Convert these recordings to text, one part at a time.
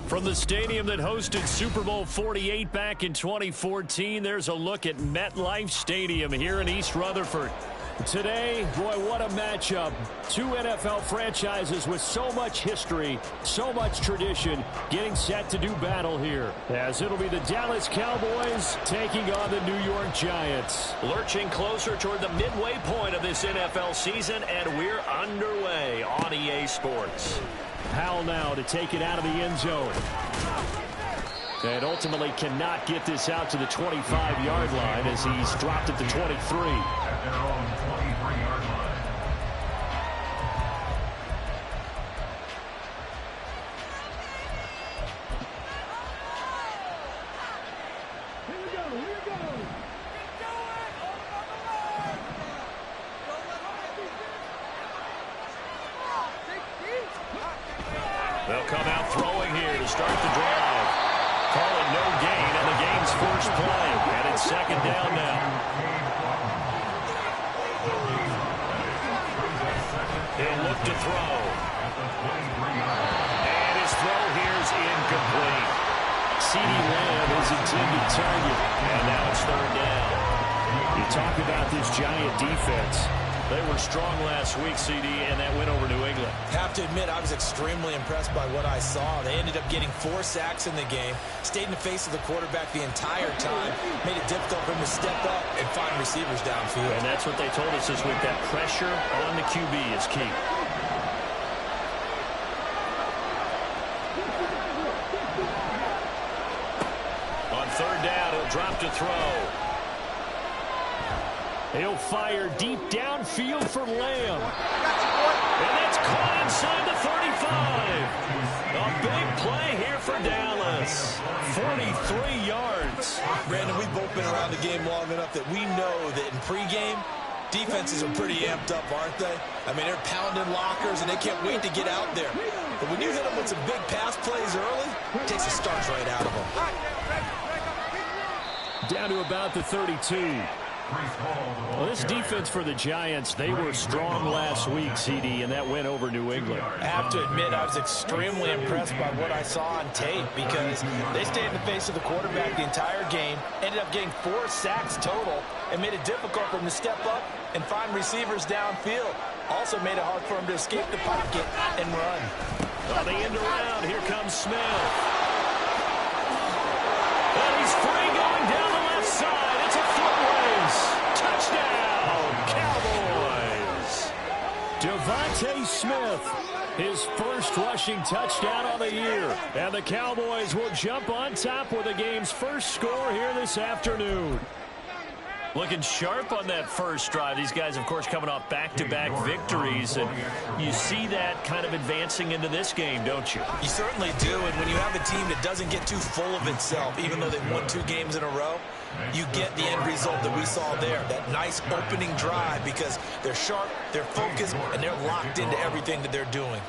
From the stadium that hosted Super Bowl 48 back in 2014, there's a look at MetLife Stadium here in East Rutherford. Today, boy, what a matchup. Two NFL franchises with so much history, so much tradition, getting set to do battle here. As it'll be the Dallas Cowboys taking on the New York Giants. Lurching closer toward the midway point of this NFL season, and we're underway on EA Sports. Powell now to take it out of the end zone. And ultimately cannot get this out to the 25-yard line as he's dropped at the 23. At their own 23-yard line. They'll come out throwing here to start the drive. Call it no gain, and the game's first play. And it's second down now. He'll look to throw. And his throw here's incomplete. CeeDee Lamb is intended target. And now it's third down. You talk about this Giant defense. They were strong last week, CD, and that went over New England. Have to admit, I was extremely impressed by what I saw. They ended up getting 4 sacks in the game, stayed in the face of the quarterback the entire time, made it difficult for him to step up and find receivers downfield. And that's what they told us this week, that pressure on the QB is key. On third down, he'll drop to throw. He'll fire deep downfield for Lamb. And that's caught inside the 35. A big play here for Dallas. 43 yards. Brandon, we've both been around the game long enough that we know that in pregame, defenses are pretty amped up, aren't they? I mean, they're pounding lockers, and they can't wait to get out there. But when you hit them with some big pass plays early, it takes the starch right out of them. Down to about the 32. Well, this defense for the Giants, they were strong last week, CD, and that went over New England. I have to admit, I was extremely impressed by what I saw on tape because they stayed in the face of the quarterback the entire game, ended up getting 4 sacks total, and made it difficult for him to step up and find receivers downfield. Also made it hard for him to escape the pocket and run. On the end around, here comes Smith. And he's free going down the left side. It's a foot race. Touchdown, Cowboys. Devontae Smith, his first rushing touchdown on the year. And the Cowboys will jump on top with the game's first score here this afternoon. Looking sharp on that first drive. These guys, of course, coming off back-to-back victories. And you see that kind of advancing into this game, don't you? You certainly do. And when you have a team that doesn't get too full of itself, even though they've won 2 games in a row, you get the end result that we saw there. That nice opening drive because they're sharp, they're focused, and they're locked into everything that they're doing.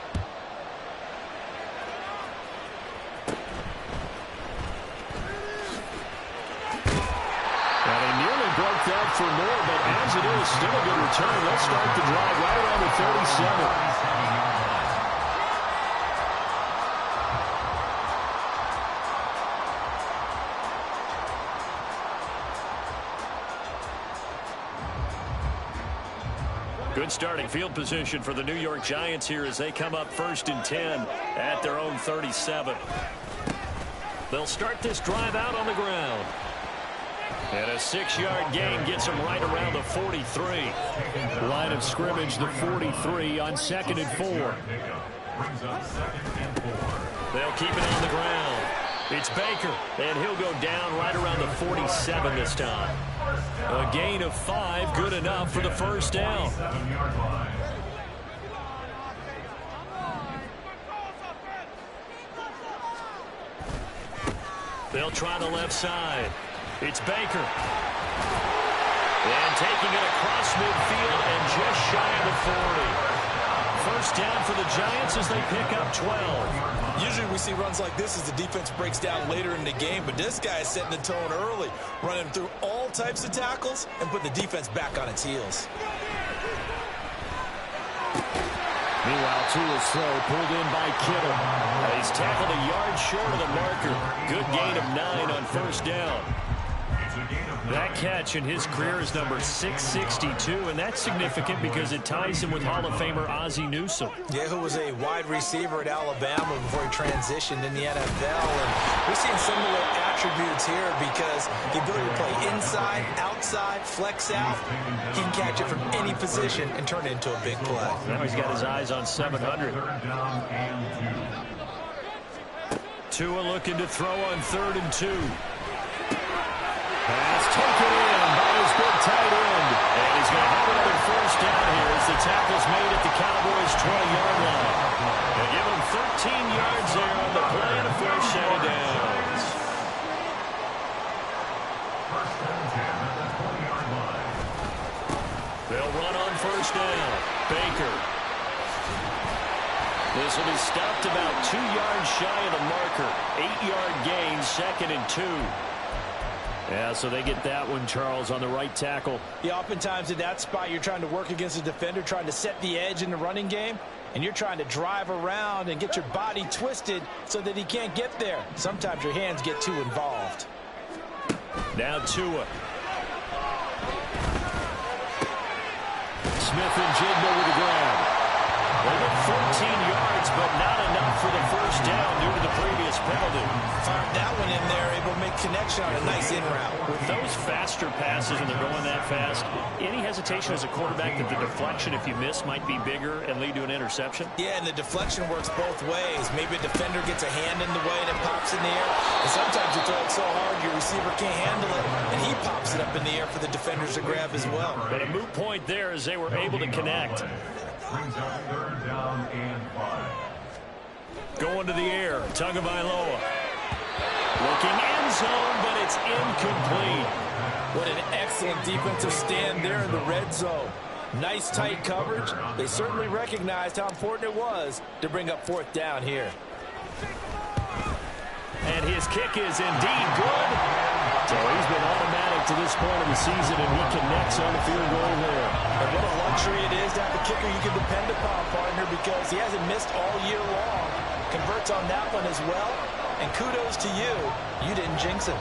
Broke that for more, but as it is, still a good return. Let's start the drive right around the 37. Good starting field position for the New York Giants here as they come up 1st and 10 at their own 37. They'll start this drive out on the ground. And a 6-yard gain gets him right around the 43. Line of scrimmage, the 43 on 2nd and 4. They'll keep it on the ground. It's Baker, and he'll go down right around the 47 this time. A gain of 5, good enough for the first down. They'll try the left side. It's Baker. And taking it across midfield and just shy of the 40. First down for the Giants as they pick up 12. Usually we see runs like this as the defense breaks down later in the game, but this guy is setting the tone early, running through all types of tackles and putting the defense back on its heels. Meanwhile, Tua's throw pulled in by Kittle. He's tackled a yard short of the marker. Good gain of 9 on first down. That catch in his career is number 662, and that's significant because it ties him with Hall of Famer Ozzie Newsome. Yeah, who was a wide receiver at Alabama before he transitioned in the NFL. And we're seeing similar attributes here because the ability to play inside, outside, flex out, he can catch it from any position and turn it into a big play. Now he's got his eyes on 700. Tua looking to throw on 3rd and 2. Pass taken in by his big tight end. And he's going to have another first down here as the tackle's made at the Cowboys' 20-yard line. They give him 13 yards there on the play and a first set of downs. They'll run on first down. Baker. This will be stopped about 2 yards shy of the marker. 8-yard gain, 2nd and 2. Yeah, so they get that one, Charles, on the right tackle. Yeah, oftentimes in that spot, you're trying to work against a defender, trying to set the edge in the running game, and you're trying to drive around and get your body twisted so that he can't get there. Sometimes your hands get too involved. Now Tua. Smith-Njigba with the grab. They get 14 yards, but not enough for the first down due to the previous penalty. Fired that one in there, able to make connection on a nice in route. With those faster passes and they're going that fast, any hesitation as a quarterback that the deflection, if you miss, might be bigger and lead to an interception? Yeah, and the deflection works both ways. Maybe a defender gets a hand in the way and it pops in the air. And sometimes you throw it so hard your receiver can't handle it, and he pops it up in the air for the defenders to grab as well. But a moot point there as they were able to connect. Brings up 3rd down and 5. Going to the air, Tagovailoa. Looking end zone, but it's incomplete. What an excellent defensive stand there in the red zone. Nice tight coverage. They certainly recognized how important it was to bring up 4th down here. And his kick is indeed good. So he's been automatic to this point of the season, and he connects on the field goal there. And what a luxury it is to have a kicker you can depend upon, partner, because he hasn't missed all year long. Converts on that one as well. And kudos to you. You didn't jinx him.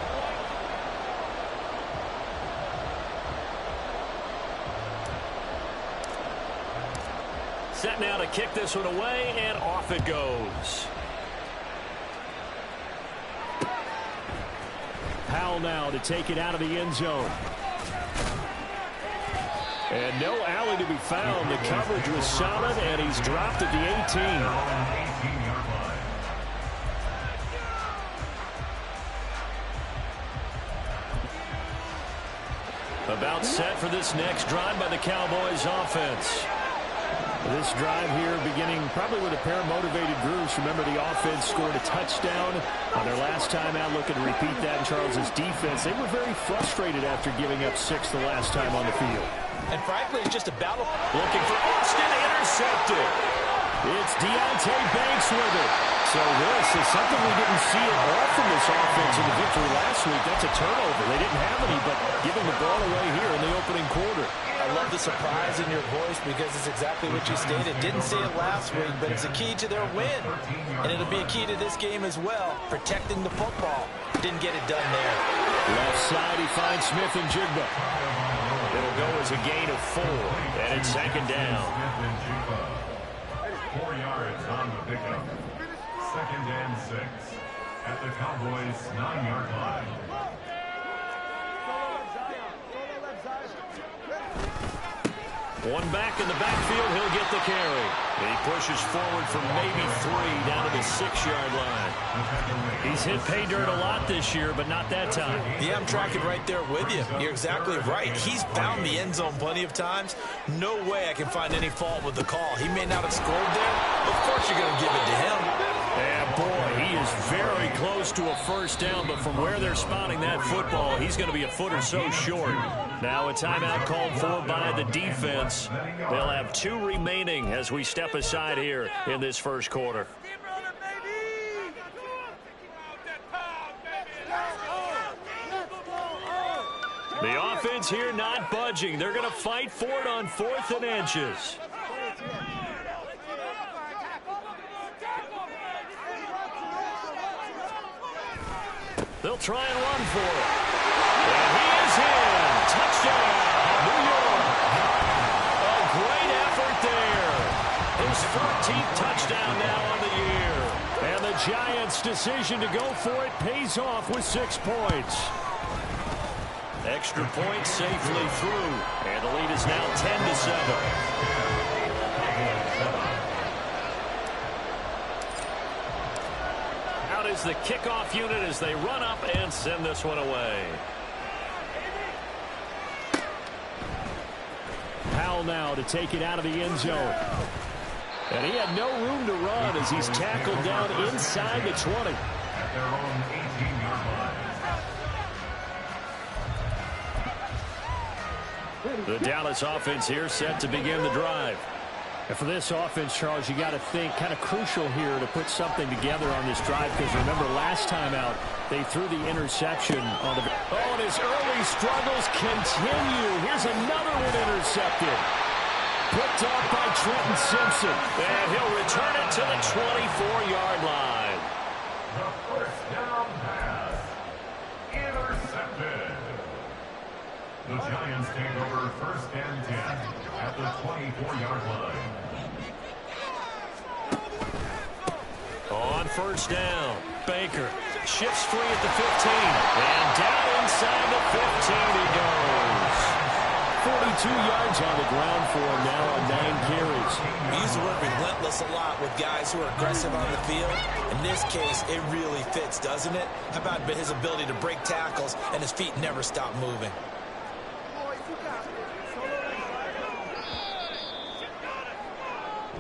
Set now to kick this one away, and off it goes. Powell now to take it out of the end zone. And no alley to be found. The coverage was solid, and he's dropped at the 18. About set for this next drive by the Cowboys offense. This drive here beginning probably with a pair of motivated groups. Remember, the offense scored a touchdown on their last time out. Looking to repeat that in Charles's defense. They were very frustrated after giving up 6 the last time on the field. And frankly, it's just a battle. Looking for Austin, intercepted. It's Deonte Banks with it. So this is something we didn't see at all from this offense in the victory last week. That's a turnover. They didn't have any, but giving the ball away here in the opening quarter. I love the surprise in your voice because it's exactly what you stated. Didn't see it last week, but it's a key to their win. And it'll be a key to this game as well, protecting the football. Didn't get it done there. Left side, he finds Smith-Njigba. It'll go as a gain of 4, and it's 2nd down. 4 yards on the pickup. 2nd and 6 at the Cowboys' 9-yard line. One back in the backfield, he'll get the carry. He pushes forward for maybe 3 down to the 6-yard line. He's hit pay dirt a lot this year, but not that time. Yeah, I'm tracking right there with you. You're exactly right. He's found the end zone plenty of times. No way I can find any fault with the call. He may not have scored there. Of course you're going to give it to him. Yeah, boy, he is very close to a first down, but from where they're spotting that football, he's going to be a foot or so short. Now a timeout called for by the defense. They'll have 2 remaining as we step aside here in this first quarter. The offense here not budging. They're going to fight for it on 4th and inches. They'll try and run for it. And he is in. Touchdown, New York. A great effort there. His 14th touchdown now on the year. And the Giants' decision to go for it pays off with 6 points. Extra point safely through. And the lead is now 10-7. Is the kickoff unit as they run up and send this one away. Powell now to take it out of the end zone. And he had no room to run as he's tackled down inside the 20. At their own 18-yard line. The Dallas offense here set to begin the drive. And for this offense, Charles, you got to think kind of crucial here to put something together on this drive, because remember last time out they threw the interception on the... Oh, and his early struggles continue. Here's another one intercepted. Picked off by Trenton Simpson. And he'll return it to the 24-yard line. The first down pass. Intercepted. The Giants take over first and 10 at the 24-yard line. On first down, Baker shifts free at the 15. And down inside the 15 he goes. 42 yards on the ground for him now on 9 carries. We use the word relentless a lot with guys who are aggressive on the field. In this case, it really fits, doesn't it? How about his ability to break tackles and his feet never stop moving?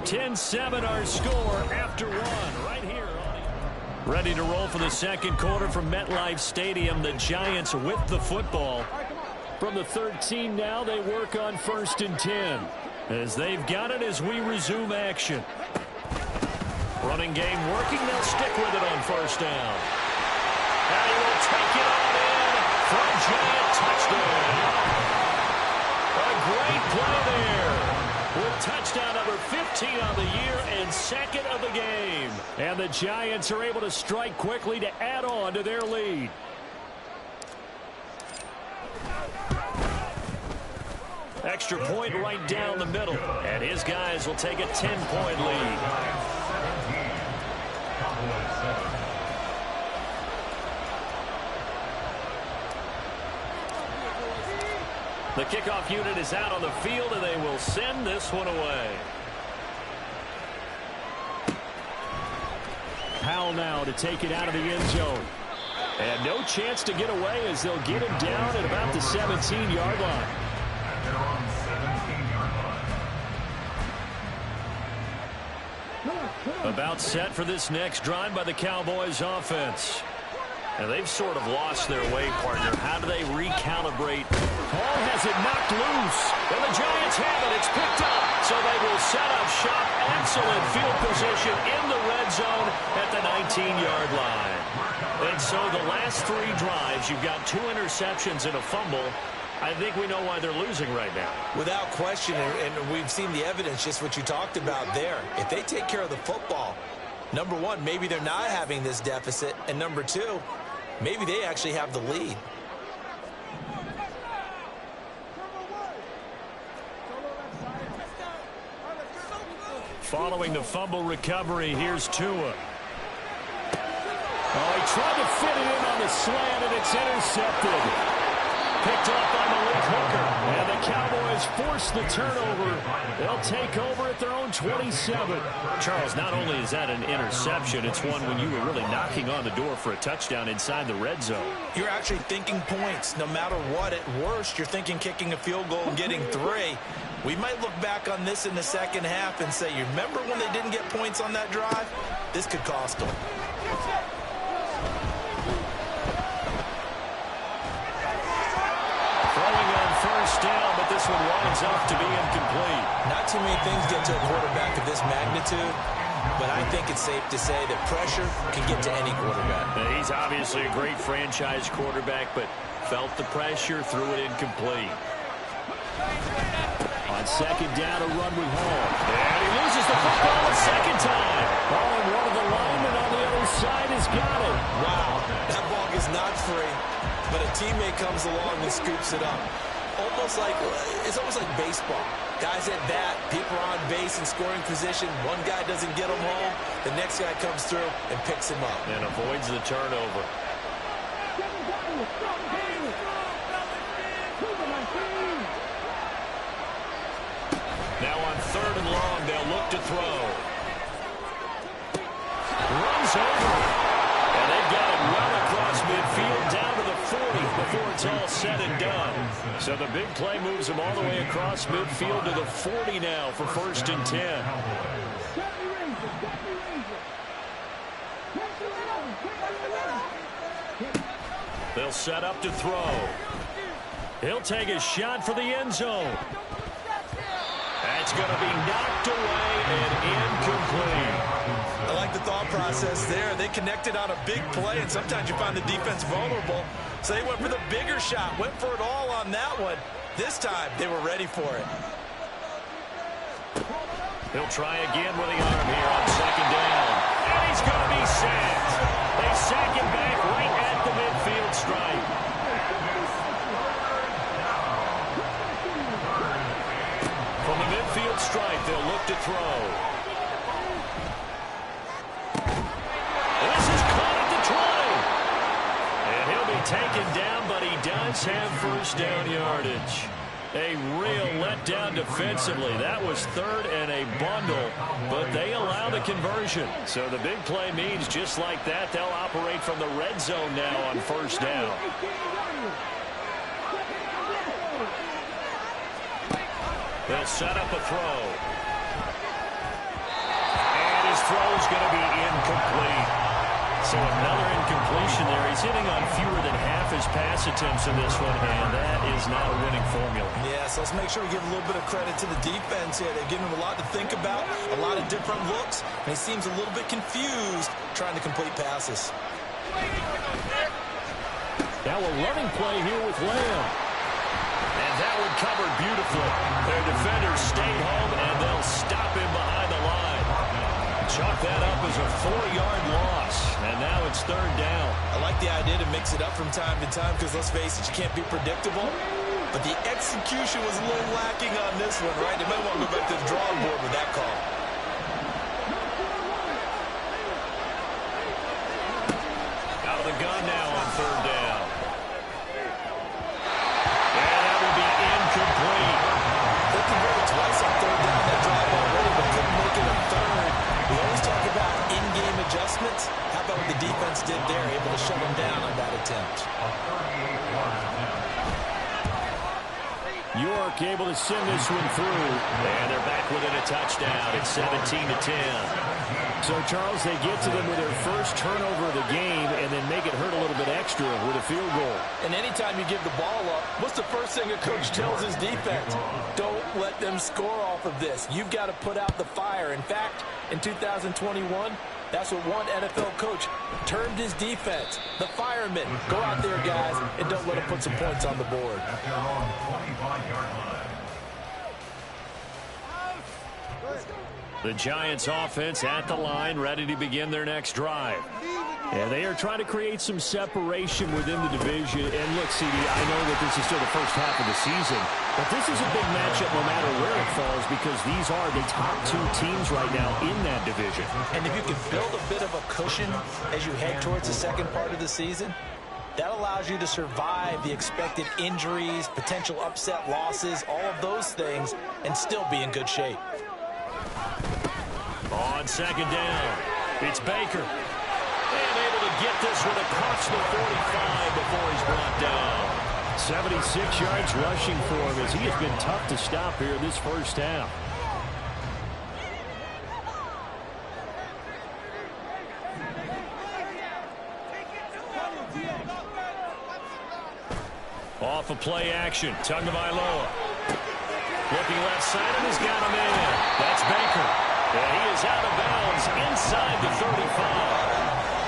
10-7 our score after one right here. Ready to roll for the second quarter from MetLife Stadium. The Giants with the football. From the 13 now, they work on first and 10. As they've got it as we resume action. Running game working. They'll stick with it on first down. And he will take it on in for a Giant touchdown. A great play there. With touchdown number 15 on the year and second of the game. And the Giants are able to strike quickly to add on to their lead. Extra point right down the middle. And his guys will take a 10-point lead. The kickoff unit is out on the field, and they will send this one away. Powell now to take it out of the end zone. And no chance to get away as they'll get him down at about the 17-yard line. About set for this next drive by the Cowboys offense. And they've sort of lost their way, partner. How do they recalibrate? Paul has it knocked loose. And the Giants have it. It's picked up. So they will set up shop. Excellent field position in the red zone at the 19-yard line. And so the last 3 drives, you've got 2 interceptions and a fumble. I think we know why they're losing right now. Without question, and we've seen the evidence, just what you talked about there. If they take care of the football, number one, maybe they're not having this deficit. And number 2, maybe they actually have the lead. Following the fumble recovery, here's Tua. Oh, he tried to fit it in on the slant, and it's intercepted. Picked off by Malik Hooker. And the Cowboys force the turnover. They'll take over at their own 27. Charles, not only is that an interception, it's one when you were really knocking on the door for a touchdown inside the red zone. You're actually thinking points. No matter what, at worst, you're thinking kicking a field goal and getting 3. We might look back on this in the second half and say, you remember when they didn't get points on that drive? This could cost them. Down, but this one winds up to be incomplete. Not too many things get to a quarterback of this magnitude, but I think it's safe to say that pressure can get to any quarterback. He's obviously a great franchise quarterback, but felt the pressure, threw it incomplete. On second down, a run with Hall. And he loses the football a second time. Oh, and one of the linemen on the other side has got it. Wow, that ball is not free, but a teammate comes along and scoops it up. It's almost like baseball. Guys at bat, people are on base in scoring position. One guy doesn't get them home. The next guy comes through and picks him up. And avoids the turnover. Now on 3rd and long, they'll look to throw. Runs over. And they've got it well across midfield down to the 40 before it's all said and done. So the big play moves them all the way across midfield to the 40 now for 1st and 10. They'll set up to throw. He'll take a shot for the end zone. That's going to be knocked away and incomplete. I like the thought process there. They connected on a big play, and sometimes you find the defense vulnerable. So they went for the bigger shot, went for it all on that one. This time, they were ready for it. He'll try again with the arm here on 2nd down. And he's going to be sacked. They sack him back right at the midfield stripe. From the midfield stripe, they'll look to throw. This is caught at the 20. And he'll be taken down, but he does have 1st down yardage. A real letdown defensively. That was 3rd and a bundle, but they allow the conversion. So the big play means just like that, they'll operate from the red zone now on 1st down. They'll set up a throw. And his throw is going to be incomplete. So another incompletion there. He's hitting on fewer than half his pass attempts in this one, and that is not a winning formula. Yeah, so let's make sure we give a little bit of credit to the defense here. They've given him a lot to think about, a lot of different looks, and he seems a little bit confused trying to complete passes. Now a running play here with Lamb. And that one covered beautifully. Their defenders stayed home, and they'll stop him behind the line. Chalk that up as a 4-yard loss, and now it's 3rd down. I like the idea to mix it up from time to time because, let's face it, you can't be predictable. But the execution was a little lacking on this one, right? They might want to go back to the drawing board with that call. Out of the gun now on 3rd down. And that will be incomplete. They converted twice on 3rd down that drive already, but couldn't make it a 3rd. We always talk about in-game adjustments. How about what the defense did there, able to shut them down on that attempt? York able to send this one through. And they're back within a touchdown. It's 17-10. So, Charles, they get to them with their first turnover of the game and then make it hurt a little bit extra with a field goal. And anytime you give the ball up, what's the first thing a coach tells his defense? Don't let them score off of this. You've got to put out the fire. In fact, in 2021, that's what one NFL coach termed his defense, the firemen. Go out there, guys, and don't let them put some points on the board. At their own 25-yard line. The Giants offense at the line, ready to begin their next drive. And they are trying to create some separation within the division. And look, CD, I know that this is still the first half of the season, but this is a big matchup no matter where it falls because these are the top 2 teams right now in that division. And if you can build a bit of a cushion as you head towards the second part of the season, that allows you to survive the expected injuries, potential upset losses, all of those things, and still be in good shape. On 2nd down, it's Baker. And able to get this one across the 45 before he's brought down. 76 yards rushing for him as he has been tough to stop here this first half. Off of play action, Tagovailoa. Looking left side and has got him in. That's Baker. And he is out of bounds inside the 35.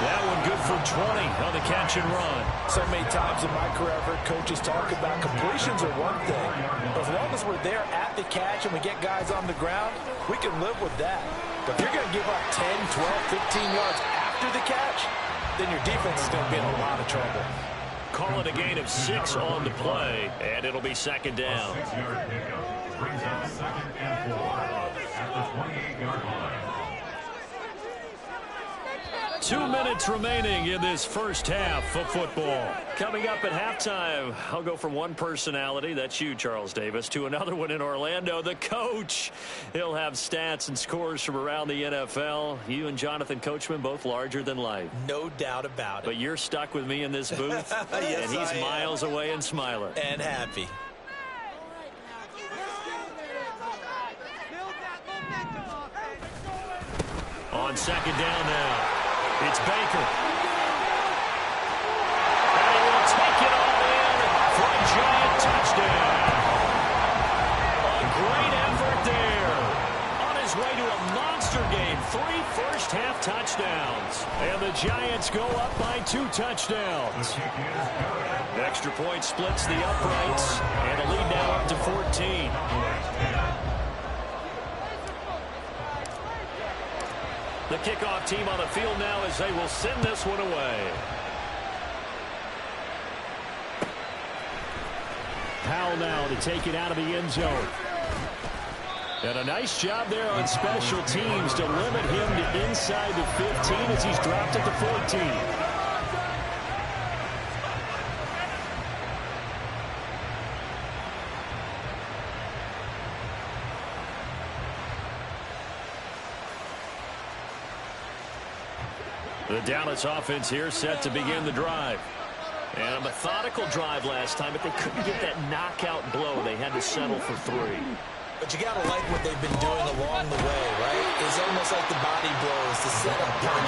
That one good for 20 on the catch and run. So many times in my career, I've heard coaches talk about completions are one thing. But as long as we're there at the catch and we get guys on the ground, we can live with that. But if you're going to give up 10, 12, 15 yards after the catch, then your defense is going to be in a lot of trouble. Call it a gain of 6 on the play, and it'll be second A down. 6-yard pickup brings up 2nd and 4 at the 28-yard line. 2 minutes remaining in this first half of football. Coming up at halftime, I'll go from one personality, that's you, Charles Davis, to another one in Orlando, the coach. He'll have stats and scores from around the NFL. You and Jonathan Coachman, both larger than life. No doubt about it. But you're stuck with me in this booth, Yes, and he's I am. miles away and smiling. And happy. On second down now, it's Baker. And he will take it all in for a giant touchdown. A great effort there. On his way to a monster game, 3 first-half touchdowns. And the Giants go up by 2 touchdowns. Extra point splits the uprights, and a lead now up to 14. The kickoff team on the field now as they will send this one away. Powell now to take it out of the end zone. And a nice job there on special teams to limit him to inside the 15 as he's dropped at the 14. The Dallas offense here set to begin the drive. And a methodical drive last time, but they couldn't get that knockout blow. They had to settle for 3. But you got to like what they've been doing along the way, right? It's almost like the body blows, the setup punch.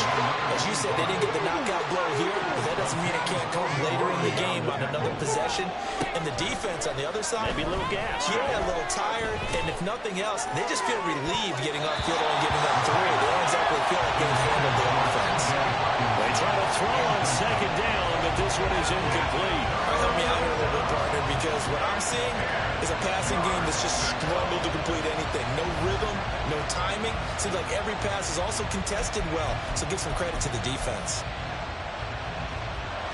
As you said, they didn't get the knockout blow here, but that doesn't mean it can't come later in the game on another possession. And the defense on the other side, Maybe a little gas. yeah, a little tired. And if nothing else, they just feel relieved getting off field and giving them 3. They don't exactly feel like they've handled the offense. They try to throw on second down, but this one is incomplete. All right, help me out here a little bit, partner, because what I'm seeing is a passing game that's just struggled to complete anything. No rhythm, no timing. Seems like every pass is also contested well, so give some credit to the defense.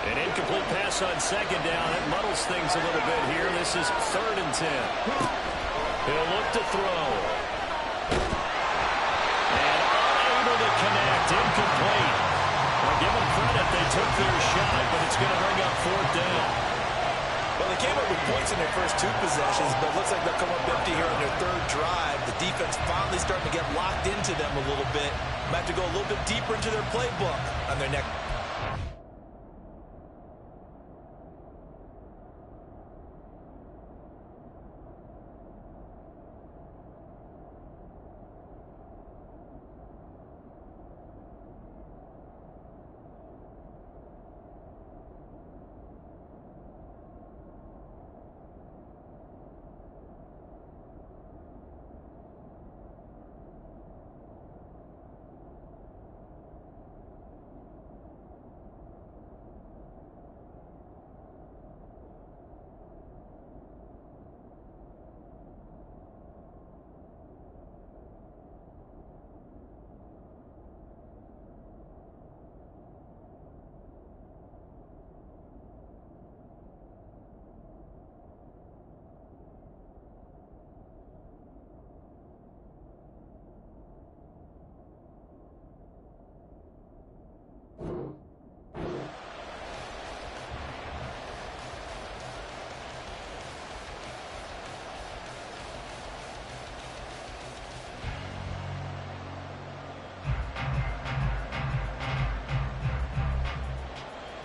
An incomplete pass on second down. It muddles things a little bit here. This is 3rd and 10. He'll look to throw. And unable to connect. Incomplete. Well, give them credit. They took their shot, but it's going to bring up 4th down. Well, they came up with points in their first 2 possessions, but it looks like they'll come up empty here on their 3rd drive. The defense finally starting to get locked into them a little bit. Might have to go a little bit deeper into their playbook on their next.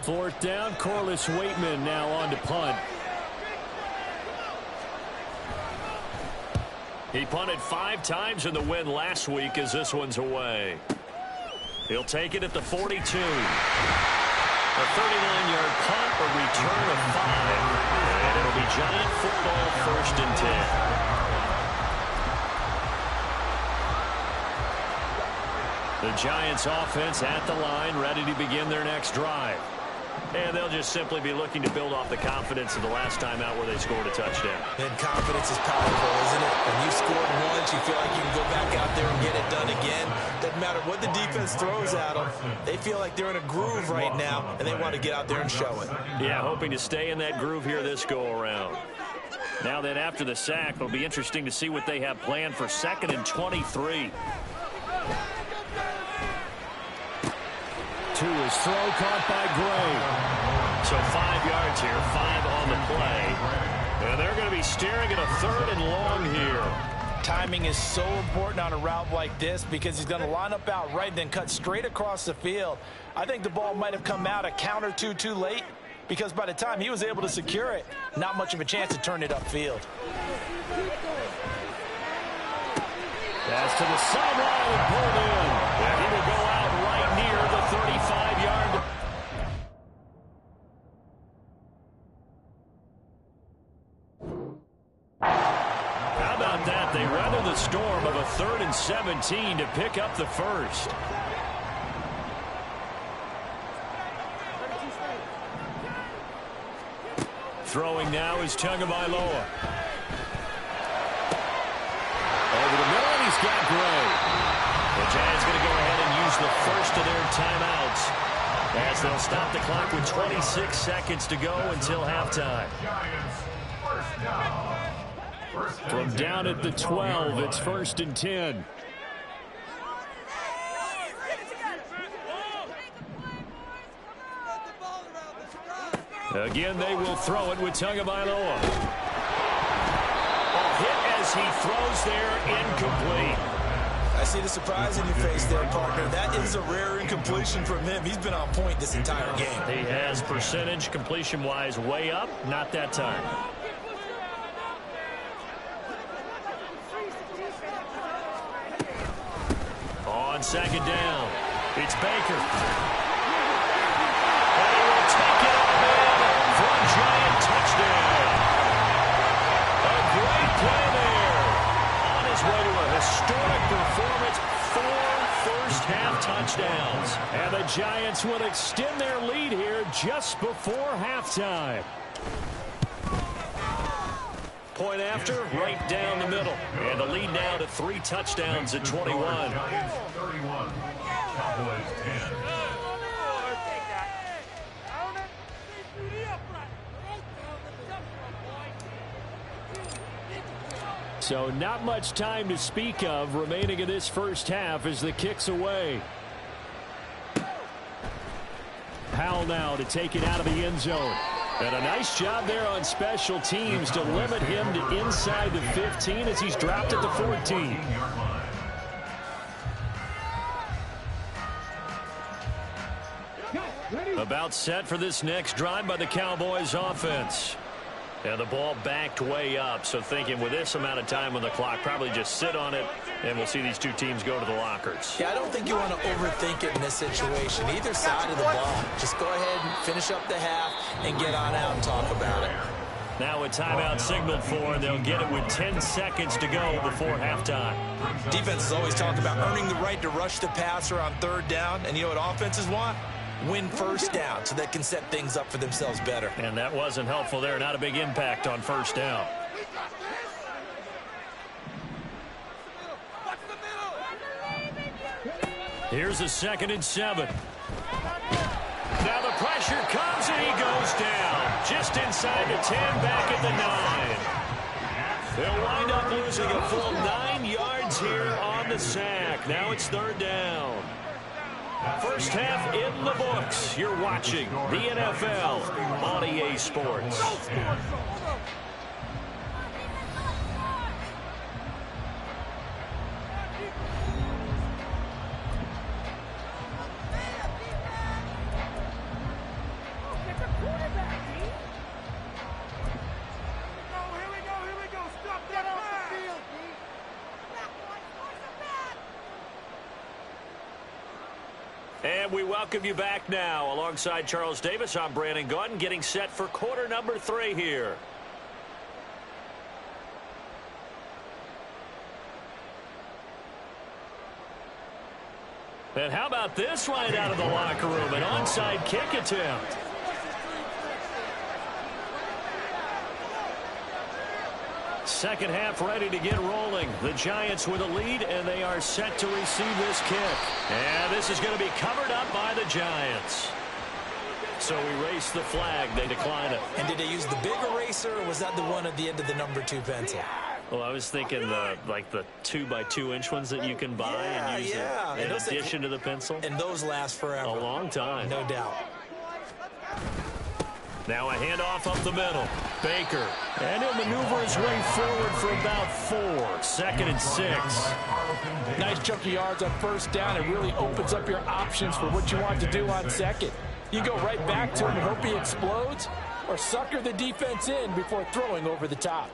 Fourth down, Corliss Waitman now on to punt. He punted 5 times in the win last week as this one's away. He'll take it at the 42. A 39-yard punt, a return of 5. And it'll be Giant football, 1st and 10. The Giants offense at the line, ready to begin their next drive. And they'll just simply be looking to build off the confidence of the last time out where they scored a touchdown. And confidence is powerful, isn't it? When you've scored once, you feel like you can go back out there and get it done again. Doesn't matter what the defense throws at them. They feel like they're in a groove right now, and they want to get out there and show it. Yeah, hoping to stay in that groove here this go-around. Now then, after the sack, it'll be interesting to see what they have planned for 2nd and 23. To his throw, caught by Gray. So 5 yards here, 5 on the play. And they're going to be staring at a 3rd and long here. Timing is so important on a route like this because he's going to line up out right and then cut straight across the field. I think the ball might have come out a count or two too late because by the time he was able to secure it, not much of a chance to turn it upfield. Pass to the sideline and pulled in. And he will go out right near the 35-yard. How about that? They weather the storm of a 3rd and 17 to pick up the first. Throwing now is Tagovailoa. Over the middle, and he's got Gray. The Giants going to go ahead and use the first of their timeouts as they'll stop the clock with 26 seconds to go until halftime. From down at the 12, it's 1st and 10. Again, they will throw it with Tagovailoa. Hit as he throws there, incomplete. I see the surprise in your face there, partner. That is a rare incompletion from him. He's been on point this entire game. He has percentage completion-wise way up, not that time. On 2nd down, it's Baker. And he will take it all in for a Giant touchdown. A great play there. On his way to a historic performance, 4 first-half touchdowns. And the Giants will extend their lead here just before halftime. Point after, right down the middle. And the lead now to 3 touchdowns at 21. Giants 31, Cowboys 10. So not much time to speak of remaining in this first half as the kick's away. Powell now to take it out of the end zone. And a nice job there on special teams to limit him to inside the 15 as he's dropped at the 14. About set for this next drive by the Cowboys offense. And the ball backed way up, so thinking with this amount of time on the clock, probably just sit on it, and we'll see these two teams go to the lockers. Yeah, I don't think you want to overthink it in this situation. Either side of the ball. Just go ahead and finish up the half and get on out and talk about it. Now a timeout signaled for, and they'll get it with 10 seconds to go before halftime. Defenses always talk about earning the right to rush the passer on 3rd down, and you know what offenses want? Win 1st down so they can set things up for themselves better. And that wasn't helpful there. Not a big impact on 1st down. Here's a 2nd and 7. Now the pressure comes and he goes down. Just inside the 10, back at the 9. They'll wind up losing a full 9 yards here on the sack. Now it's 3rd down. First half in the books. You're watching the NFL on EA Sports. And we welcome you back now. Alongside Charles Davis, I'm Brandon Gaudin, getting set for quarter number 3 here. And how about this right out of the locker room? An onside kick attempt. Second half ready to get rolling. The Giants with a lead, and they are set to receive this kick. And this is going to be covered up by the Giants. So erase the flag. They decline it. And did they use the big eraser, or was that the one at the end of the number 2 pencil? Well, I was thinking the 2x2-inch ones that you can buy and use in addition to the pencil. And those last forever. A long time. No doubt. Now a handoff up the middle. Baker. And he'll maneuver his way forward for about 4. 2nd and 6. Nice chunk of yards on first down. It really opens up your options for what you want to do on second. You go right back to him and hope he explodes, or sucker the defense in before throwing over the top.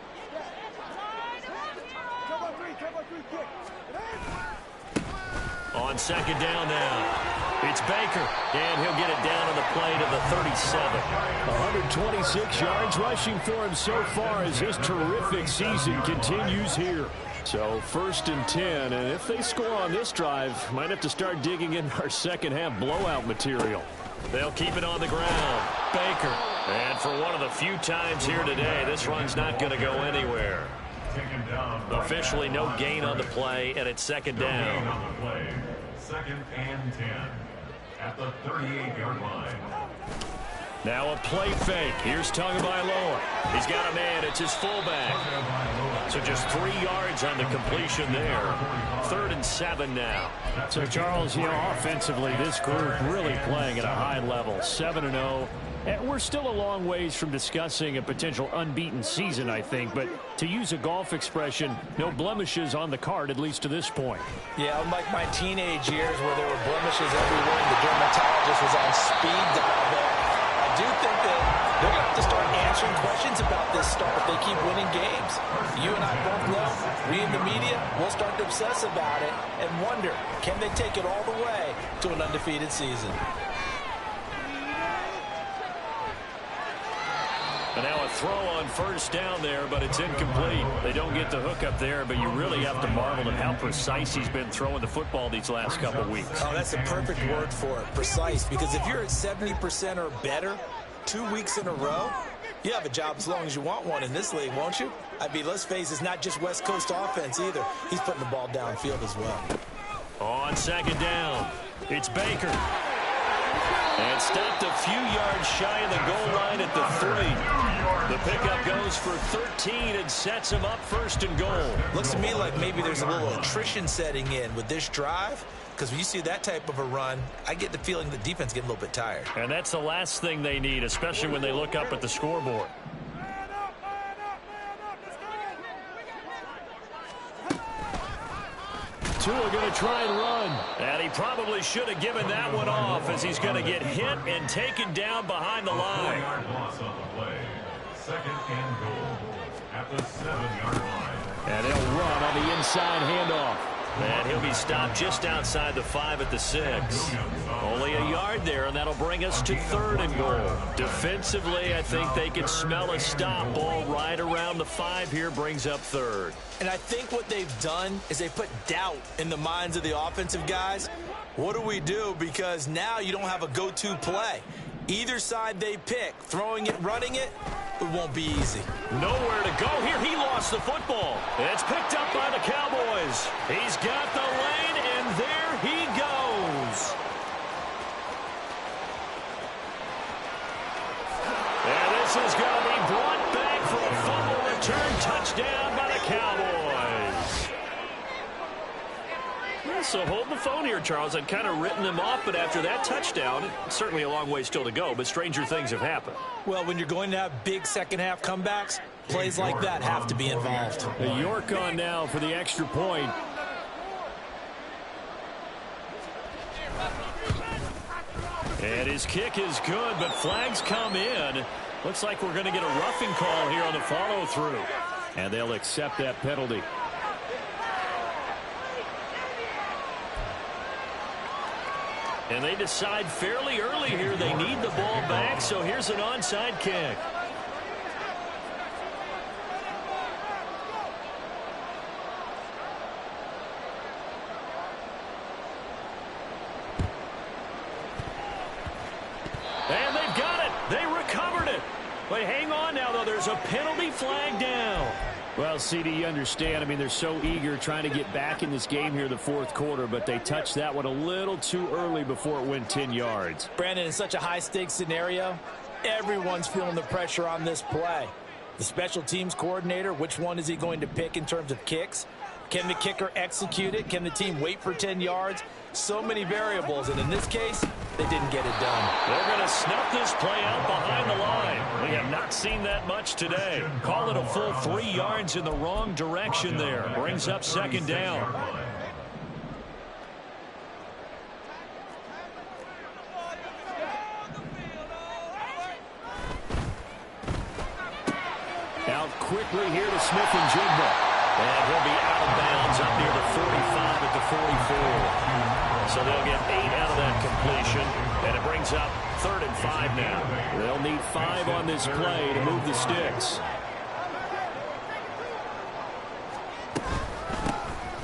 On second down now. It's Baker, and he'll get it down on the play to the 37. 126 yards rushing for him so far as his terrific season continues here. So 1st and 10, and if they score on this drive, might have to start digging in our second half blowout material. They'll keep it on the ground. Baker. And for one of the few times here today, this run's not going to go anywhere. Officially no gain on the play, and it's second down. 2nd and 10 at the 38-yard line. Now a play fake. Here's Tagovailoa. He's got a man. It's his fullback. So just 3 yards on the completion there. 3rd and 7 now. So, Charles, offensively, this group really playing at a high level. 7-0. And we're still a long ways from discussing a potential unbeaten season, I think. But to use a golf expression, no blemishes on the card, at least to this point. Yeah, unlike my teenage years where there were blemishes everywhere and the dermatologist was on speed dial there, I do think that they're going to have to start answering questions about this start if they keep winning games. You and I both know, we in the media, will start to obsess about it and wonder, can they take it all the way to an undefeated season? And now a throw on first down there, but it's incomplete. They don't get the hook up there, but you really have to marvel at how precise he's been throwing the football these last couple of weeks. Oh, that's the perfect word for it, precise, because if you're at 70% or better 2 weeks in a row, you have a job as long as you want one in this league, won't you? I mean, let's face it, it's not just West Coast offense either. He's putting the ball downfield as well. On second down, it's Baker. And stopped a few yards shy of the goal line at the 3. The pickup goes for 13 and sets him up 1st and goal. Looks to me like maybe there's a little attrition setting in with this drive, because when you see that type of a run, I get the feeling the defense getting a little bit tired. And that's the last thing they need, especially when they look up at the scoreboard. Tua going to try and run. And he probably should have given that one off as he's going to get hit and taken down behind the line. 4-yard loss on the play. 2nd and goal at the 7-yard line. And they'll run on the inside handoff. And he'll be stopped just outside the 5 at the 6. Only a yard there, and that'll bring us to 3rd and goal. Defensively, I think they can smell a stop. Ball right around the 5 here brings up 3rd. And I think what they've done is they put doubt in the minds of the offensive guys. What do we do? Because now you don't have a go-to play. Either side they pick, throwing it, running it, it won't be easy. Nowhere to go here. He lost the football. It's picked up by the Cowboys. He's got the lane, and there he goes. And this is going to be brought back for a fumble return touchdown by the Cowboys. So hold the phone here, Charles. I'd kind of written them off, but after that touchdown, it's certainly a long way still to go, but stranger things have happened. Well, when you're going to have big second-half comebacks, plays like that have to be involved. York on now for the extra point. And his kick is good, but flags come in. Looks like we're going to get a roughing call here on the follow-through. And they'll accept that penalty. And they decide fairly early here they need the ball back, so here's an onside kick. And they've got it. They recovered it. But hang on now, though. There's a penalty flag down. Well, CD, you understand. I mean, they're so eager trying to get back in this game here in the fourth quarter, but they touched that one a little too early before it went 10 yards. Brandon, in such a high-stakes scenario, everyone's feeling the pressure on this play. The special teams coordinator, which one is he going to pick in terms of kicks? Can the kicker execute it? Can the team wait for 10 yards? So many variables, and in this case, they didn't get it done. They're going to snuff this play out behind the line. We have not seen that much today. Call it a full 3 yards in the wrong direction there. Brings up second down. Out quickly here to Smith-Njigba. And he'll be out of bounds up near the 45 at the 44. So they'll get 8 out of that completion. And it brings up 3rd and 5 now. They'll need 5 on this play to move the sticks.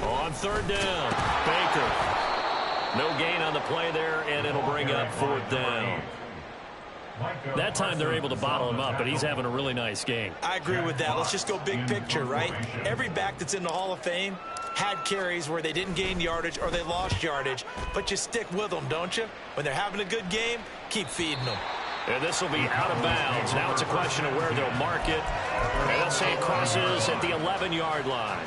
On 3rd down, Baker. No gain on the play there, and it'll bring up 4th down. That time they're able to bottle him up, but he's having a really nice game. I agree with that. Let's just go big picture, right? Every back that's in the Hall of Fame had carries where they didn't gain yardage or they lost yardage, but you stick with them, don't you? When they're having a good game, keep feeding them. And this will be out of bounds. Now it's a question of where they'll mark it. And they'll say it crosses at the 11-yard line.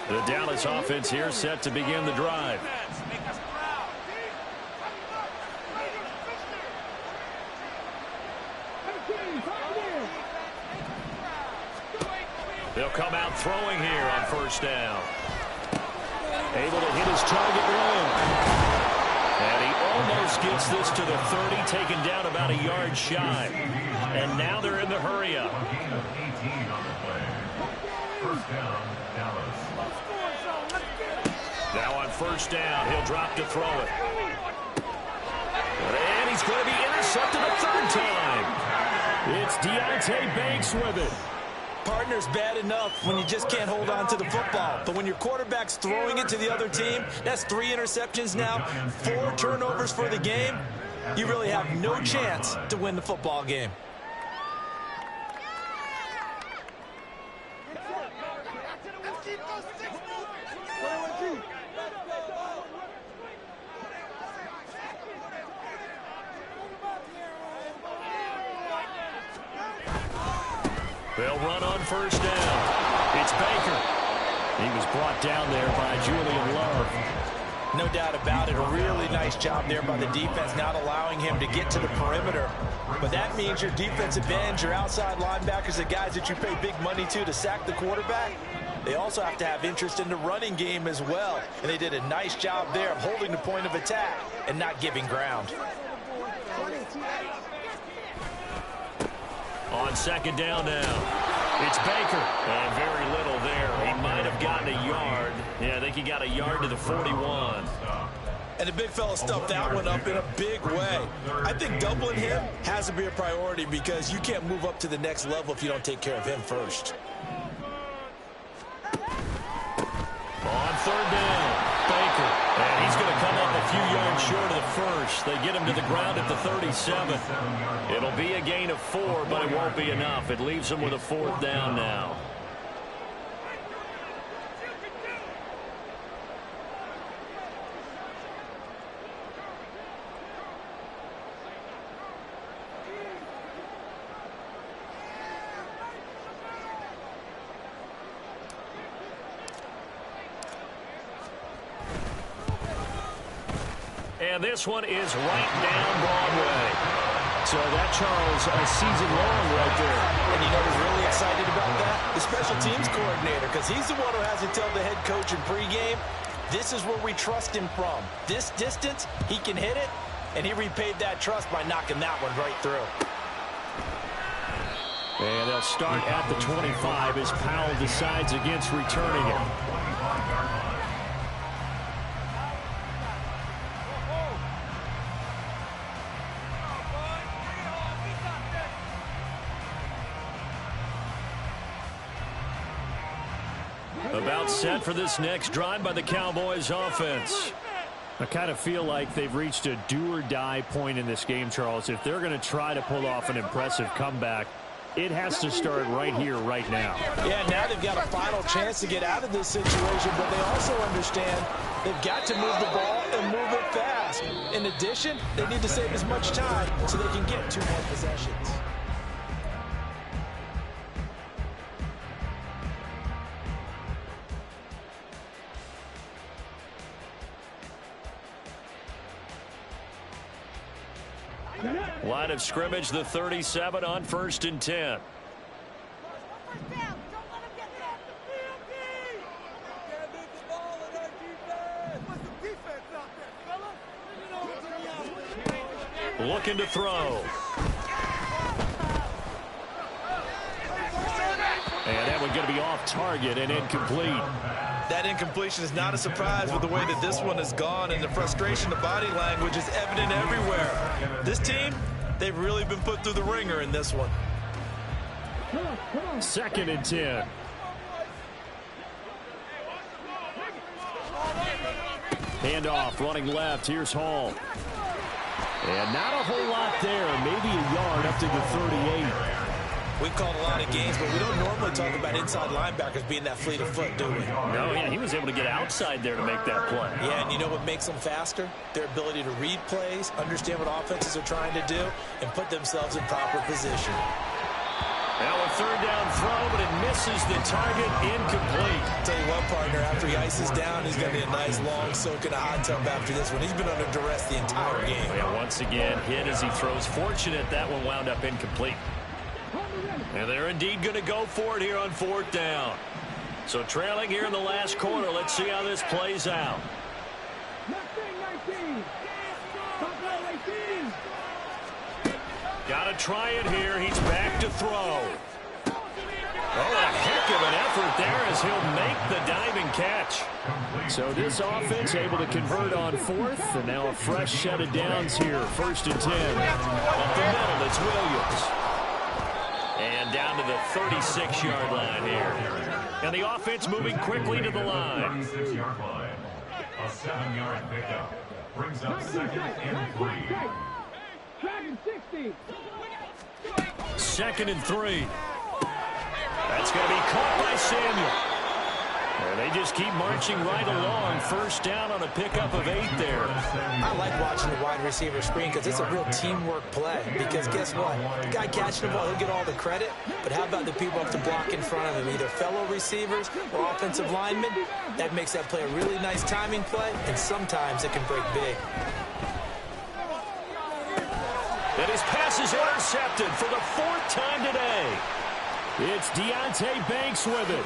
The Dallas offense here set to begin the drive. They'll come out throwing here on 1st down. Able to hit his target run. And he almost gets this to the 30, taken down about a yard shy. And now they're in the hurry up. Now on 1st down, he'll drop to throw it. And he's going to be intercepted a 3rd time. It's Deonte Banks with it. Partner's bad enough when you just can't hold on to the football. But when your quarterback's throwing it to the other team, that's 3 interceptions now, 4 turnovers for the game. You really have no chance to win the football game. They'll run on 1st down. It's Baker. He was brought down there by Julian Love. No doubt about it. A really nice job there by the defense, not allowing him to get to the perimeter. But that means your defensive ends, your outside linebackers, the guys that you pay big money to sack the quarterback, they also have to have interest in the running game as well. And they did a nice job there of holding the point of attack and not giving ground. On 2nd down now, it's Baker. And very little there. He might have gotten a yard. Yeah, I think he got a yard to the 41. And the big fella stuffed that one up in a big way. I think doubling him has to be a priority because you can't move up to the next level if you don't take care of him first. On 3rd down, Baker. And he's going to come up a few yards short of the 1st. They get him to the ground at the 37. It'll be a gain of 4, but it won't be enough. It leaves him with a 4th down now. And this one is right down Broadway. So that, Charles, a season long right there. And you know who's really excited about that? The special teams coordinator, because he's the one who has to tell the head coach in pregame, this is where we trust him from. This distance, he can hit it, and he repaid that trust by knocking that one right through. And they'll start at the 25 as Powell decides against returning it. About set for this next drive by the Cowboys offense. I kind of feel like they've reached a do-or-die point in this game, Charles. If they're going to try to pull off an impressive comeback, It has to start right here, right now. Yeah, now they've got a final chance to get out of this situation, but they also understand they've got to move the ball and move it fast. In addition, they need to save as much time so they can get 2 more possessions. Line of scrimmage, the 37 on 1st and 10. Looking to throw. And that one going to be off target and incomplete. That incompletion is not a surprise with the way that this one has gone, and the frustration, the body language is evident everywhere. This team, they've really been put through the ringer in this one. 2nd and 10. Handoff, running left. Here's Hall. And not a whole lot there. Maybe a yard up to the 38. We've called a lot of games, but we don't normally talk about inside linebackers being that fleet of foot, do we? No, yeah, he was able to get outside there to make that play. Yeah, and you know what makes them faster? Their ability to read plays, understand what offenses are trying to do, and put themselves in proper position. Now a 3rd down throw, but it misses the target, incomplete. Tell you what, partner, after he ices down, he's going to be a nice long soak in a hot tub after this one. He's been under duress the entire game. Yeah, once again, hit as he throws. Fortunate that one wound up incomplete. And they're indeed going to go for it here on 4th down. So trailing here in the last quarter. Let's see how this plays out. Got to try it here. He's back to throw. Oh, a heck of an effort there as he'll make the diving catch. So this offense able to convert on 4th. And now a fresh set of downs here. 1st and 10. Up the middle, it's Williams. And down to the 36-yard line here. And the offense moving quickly to the line. 36-yard line. A 7-yard pickup brings up 2nd and 3. 2nd and 3. That's going to be caught by Samuel. And they just keep marching right along. 1st down on a pickup of 8 there. I like watching the wide receiver screen because it's a real teamwork play. Because guess what? The guy catching the ball, he'll get all the credit. But how about the people up to block in front of him? Either fellow receivers or offensive linemen. That makes that play a really nice timing play. And sometimes it can break big. And his pass is intercepted for the 4th time today. It's Deonte Banks with it.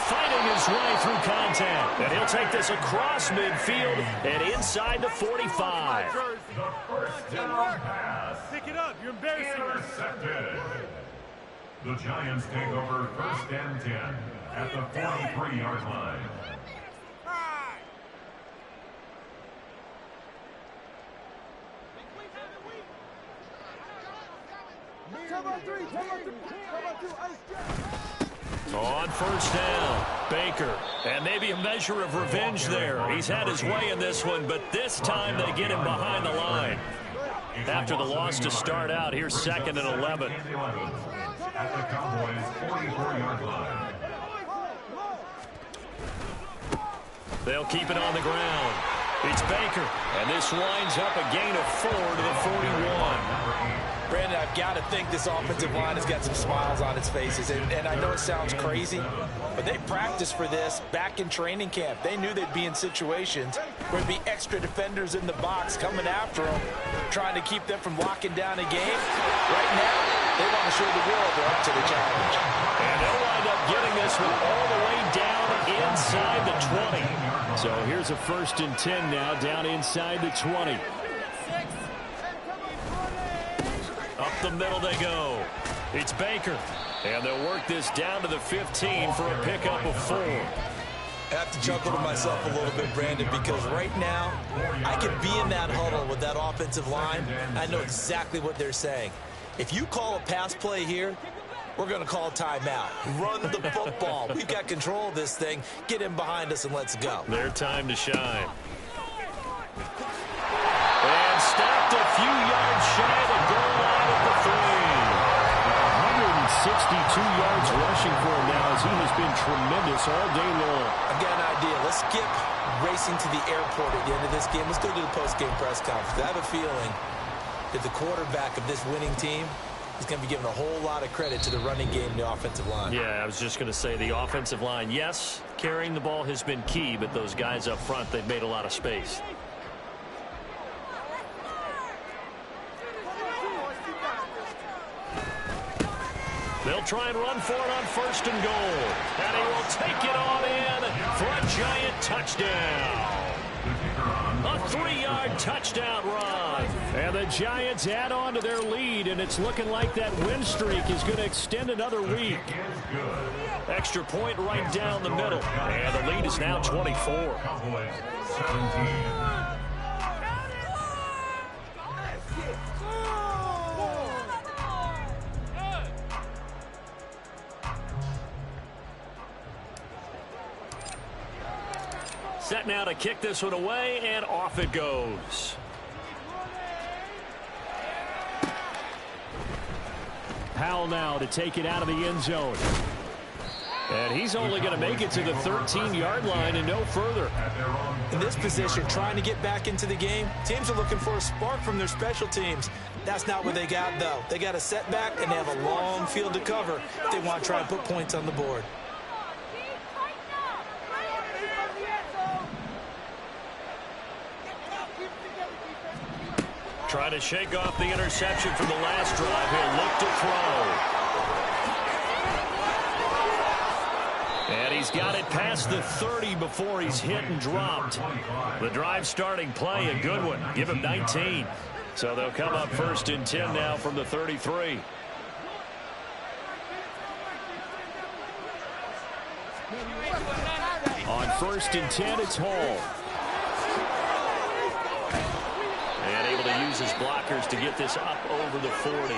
Fighting his way through contact. And he'll take this across midfield and inside the 45. The 1st down pass. Pick it up. You're embarrassing. Intercepted. The Giants take over 1st and 10 at the 43-yard line. On 1st down, Baker. And maybe a measure of revenge there. He's had his way in this one, but this time they get him behind the line. After the loss to start out, here's 2nd and 11. At the Cowboys' 44-yard line. They'll keep it on the ground. It's Baker. And this winds up a gain of 4 to the 41. Brandon, I've got to think this offensive line has got some smiles on its faces. And I know it sounds crazy, but they practiced for this back in training camp. They knew they'd be in situations where there'd be extra defenders in the box coming after them, trying to keep them from locking down a game. Right now, they want to show the world they're up to the challenge. And they'll wind up getting this one all the way down inside the 20. So here's a 1st and 10 now, down inside the 20. Up the middle they go. It's Baker. And they'll work this down to the 15 for a pickup of 4. I have to chuckle to myself a little bit, Brandon, because right now, I could be in that huddle with that offensive line. I know exactly what they're saying. If you call a pass play here, we're going to call a timeout. Run the football. We've got control of this thing. Get in behind us and let's go. Their time to shine. And stopped a few yards shy of the goal line at the 3. tremendous all day long. I've got an idea. Let's skip racing to the airport at the end of this game. Let's go to the post-game press conference. I have a feeling that the quarterback of this winning team is going to be given a whole lot of credit to the running game and the offensive line. Yeah, I was just going to say the offensive line. Yes, carrying the ball has been key, but those guys up front, they've made a lot of space. They'll try and run for it on 1st and goal. And he will take it on in for a Giant touchdown. A 3-yard touchdown run. And the Giants add on to their lead, and it's looking like that win streak is going to extend another week. Extra point right down the middle. And the lead is now 24. Cowboys 17. Set now to kick this one away, and off it goes. Powell now to take it out of the end zone. And he's only going to make it to the 13-yard line and no further. In this position, trying to get back into the game, teams are looking for a spark from their special teams. That's not what they got, though. They got a setback, and they have a long field to cover if they want to try and put points on the board. Trying to shake off the interception from the last drive. He'll look to throw. And he's got it past the 30 before he's hit and dropped. The drive starting play, a good one. Give him 19. So they'll come up 1st and 10 now from the 33. On 1st and 10, it's Hall. And able to use his blockers to get this up over the 40.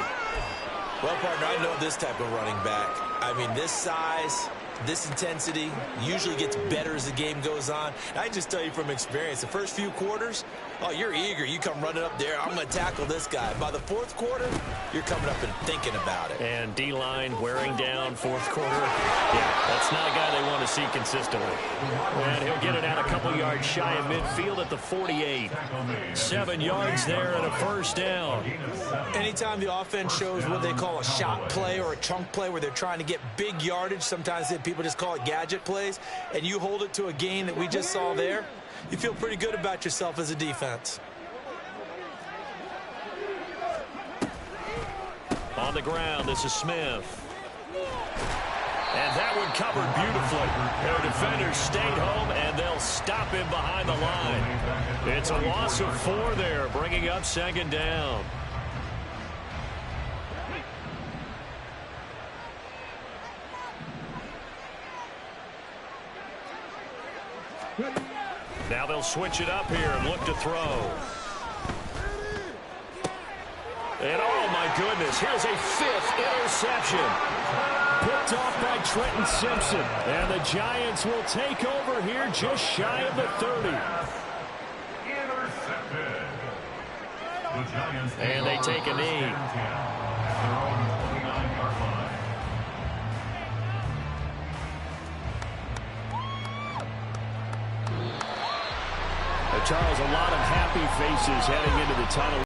Well, partner, I know this type of running back. I mean, this size, this intensity usually gets better as the game goes on. And I can just tell you from experience, the first few quarters, oh, you're eager. You come running up there. I'm going to tackle this guy. By the 4th quarter, you're coming up and thinking about it. And D-line wearing down 4th quarter. Yeah, that's not a guy they want to see consistently. And he'll get it out a couple yards shy of midfield at the 48. 7 yards there and a 1st down. Anytime the offense shows what they call a shot play or a chunk play where they're trying to get big yardage, sometimes people just call it gadget plays, and you hold it to a gain that we just saw there, you feel pretty good about yourself as a defense. On the ground, this is Smith. And that one covered beautifully. Their defenders stayed home, and they'll stop him behind the line. It's a loss of 4 there, bringing up 2nd down. Now they'll switch it up here and look to throw. And oh my goodness, here's a 5th interception. Picked off by Trenton Simpson. And the Giants will take over here just shy of the 30. Intercepted. The Giants And they take a knee. Charles, a lot of happy faces heading into the tunnel.